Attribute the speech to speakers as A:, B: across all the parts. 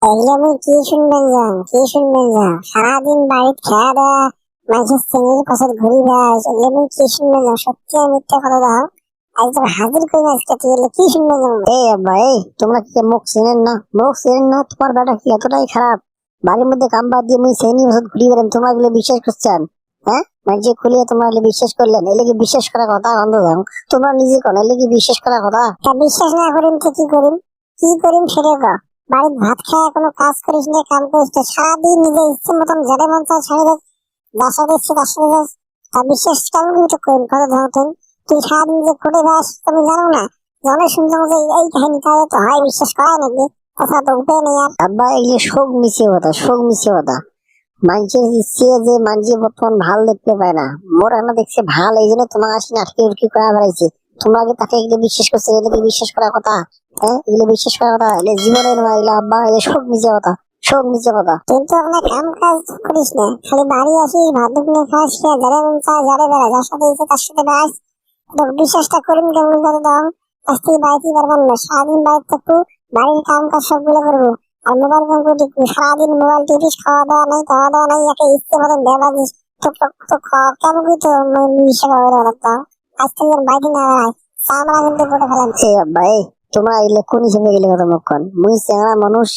A: এগুলো আমি কি শুনবেন সারাদিন বাড়িতে খেয়া দেয়া মানুষের শ্রেণীর পাশে ঘুরি বেড়াস, এগুলো আমি কি শুনবেন সত্যি আর মিথ্যা কথা দাও একদম হাজির করে আজকে তুই এগুলো কি শুনবেন।
B: এই আব্বা, এই তোমরা কি মুখ চেনেন না? মুখ চেনেন না? তোমার বেটা কি এতটাই খারাপ? বাড়ির মধ্যে কাম বাদ দিয়ে মুই শ্রেণী বছর ঘুরি বেড়ান, তোমার এগুলো বিশ্বাস করছেন? হ্যাঁ, যে খুলিয়ে তোমরা এগুলো বিশ্বাস করলেন? এলে কি বিশ্বাস করার কথা? গন্ধ দাও তোমরা নিজে কোন, এলে কি বিশ্বাস করার কথা?
A: বিশ্বাস না করিম তো কি করিম সেটা কো। বাড়ির ভাত খায় কোনো কাজ করিস না, কাম করিস না, সারাদিন নিজের ইচ্ছে মতন যেটা মন চায় ছেড়ে দেয়, যার সাথে ইচ্ছে তার সাথে যাস। তা বিশ্বাস কেমন করে তো করিম কথা দাও তুই সারাদিন যে করে বেড়াস তুমি জানো না? জানো শুনছো যে এই কাহিনী তাহলে তো হয় বিশ্বাস করা নাকি? কথা তো উঠে নেই আর।
B: আব্বা, এগুলো শোক মিশে কথা, শোক মিশে কথা। মানুষের ইচ্ছে যে মানুষ বর্তমান ভাল দেখতে পায় না, মোর এখানে দেখছে ভাল, এই জন্য তোমার আসি আটকে উটকি করা বেড়াইছে। তোমরা আগে তাকে এগুলো বিশ্বাস করছে? এগুলো কি বিশ্বাস করার কথা? হ্যাঁ, এগুলো বিশ্বাস করার কথা? এগুলো জীবনে নয়, এগুলো আব্বা এগুলো শোক মিশে কথা, শোক মিশে কথা।
A: কিন্তু আপনার কাম কাজ করিস না, খালি বাড়ি আসিস ভাত দুপুরে খাস, খেয়ে যারা মন চায় যারা বেড়া, যার সাথে ইচ্ছে তার সাথে বেড়াস। বিশ্বাসটা করিম কেমন করে দাও? আজ থেকে বাড়িতে পারবেন না, সারাদিন বাড়িতে থাকবো, বাড়ির কাম কাজ সবগুলো করবো, আর মোবাইল ফোন করে টিপবো, সারাদিন মোবাইল টিপিস, খাওয়া দাওয়া নাই একটা ইচ্ছে মতন বেড়া দিস। তো কেমন করে তো বিশ্বাস হবে না দাও? আজ থেকে বাড়িতে না বেড়ায় চামড়া কিন্তু করে ফেলাম।
B: এই আব্বা, এই তোমরা এগুলো কোন হিসেবে গেলে কথা মুখখন? মুই চেংড়া মানুষ,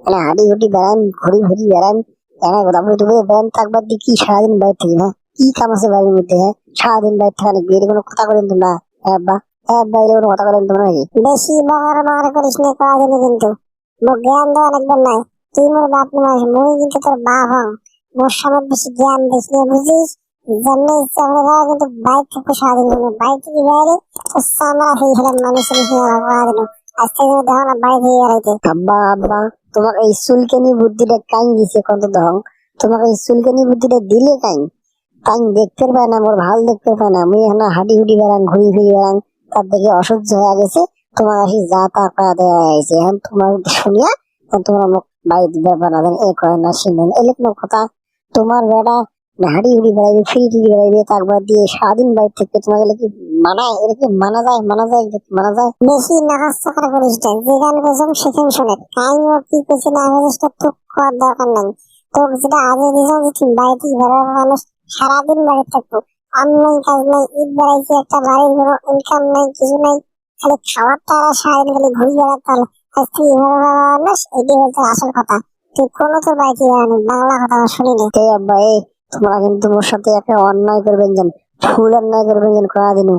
B: মানে হাঁটি হুটি বেড়ান, ঘুরি ঘুরি বেড়ান, এনে কথা বলতে বলতে বেড়ান, থাকবার দিয়ে কি সারাদিন বাইরে থাকি? হ্যাঁ, কি কাম আছে বাড়ির মধ্যে? হ্যাঁ, সারাদিন বাইরে থাকা নাকি? এর কোনো কথা বলেন তোমরা? হ্যাঁ আব্বা, হ্যাঁ আব্বা, এর কোনো কথা বলেন তোমরা নাকি?
A: বেশি বকর করিস না, করা দিলে কিন্তু মোর জ্ঞান দেওয়া লাগবে নাই। তুই মোর বাপ নয়, মুই কিন্তু তোর বাপ হং। মোর সামনে বেশি জ্ঞান দিস না, বুঝিস? জন্মে ইচ্ছা করে যাওয়া কিন্তু বাইক থেকে সারাদিন বাইক থেকে বাইরে তোর সামরা হয়ে গেলাম মানুষের করা দিল। আজ থেকে দেখো না বাইরে থেকে বেড়াইতে।
B: আব্বা আব্বা, তোমাকে এই চুলকানি বুদ্ধিটা কাইন দিছে কত দহং? তোমাকে এই চুলকানি বুদ্ধিটা দিলে কাইন? কাইন দেখতে পায় না, মোর ভাল দেখতে পায় না, মুই এখন হাঁটি হুটি বেড়ান, ঘুরি ফিরি বেড়ান, তার দেখে অসহ্য হয়ে গেছে। তোমার আসি যা তা করা দেওয়া হয়েছে, এখন তোমার শুনিয়া তোমরা মুখ বাড়ি দিতে বানাবেন, এ করে না শুনবেন, এলে কোনো কথা? তোমার বেড়া হাঁটি হুটি বেড়াইবে, ফিরি টিরি বেড়াইবে, তারপর দিয়ে সারাদিন বাইরে থেকে তোমার গেলে কি মানায়? এটা কি মানা যায়? মানা যায়?
A: বেশি নাকাজ চাকরা করিস না, যেখানে গেছাম সেখানে শোনে কাইন ও কি করছে না করছে তো খাওয়ার দরকার নাই। তোকে যেটা আগে দিয়েছিলাম যে তুমি বাড়িতে বেড়ার মানুষ, সারাদিন বাড়িতে থাকবো, কাম নাই কাজ নাই, ঈদ বেড়াইছে একটা বাড়ির কোনো ইনকাম নাই কিছু নাই, খালি খাওয়ার তারা সারাদিন খালি ঘুরে বেড়াতে হলে আজ তুই মানুষ, এটাই হচ্ছে আসল কথা। তুই কোনো তোর বাড়িতে বেড়ানি বাংলা কথা শুনিনি।
B: এই আব্বা, এই তোমরা কিন্তু মোর সাথে একটা অন্যায় করবেন যেন, ফুল অন্যায় করবেন যেন করা দিন।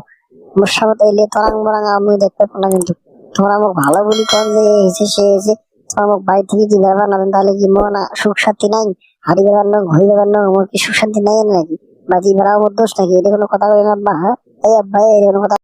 B: মোর সাথে এলে তরাং বরাং আমি দেখতে পাবো না কিন্তু। তোমরা আমাকে ভালো বলি কন যে এ হয়েছে সে হয়েছে, তোমরা আমাকে বাড়ি থেকে কি বেড়াবার না দেন, তাহলে কি মন সুখ শান্তি নাই? হাড়ি বেড়ার না, ঘুরি বেড়ার না, আমার কি সুখ শান্তি নাই নাকি? বাজি বেড়াও মোর দোষ নাকি? এটা কোনো কথা বলেন আব্বা? হ্যাঁ, এই আব্বা, এই কোনো কথা?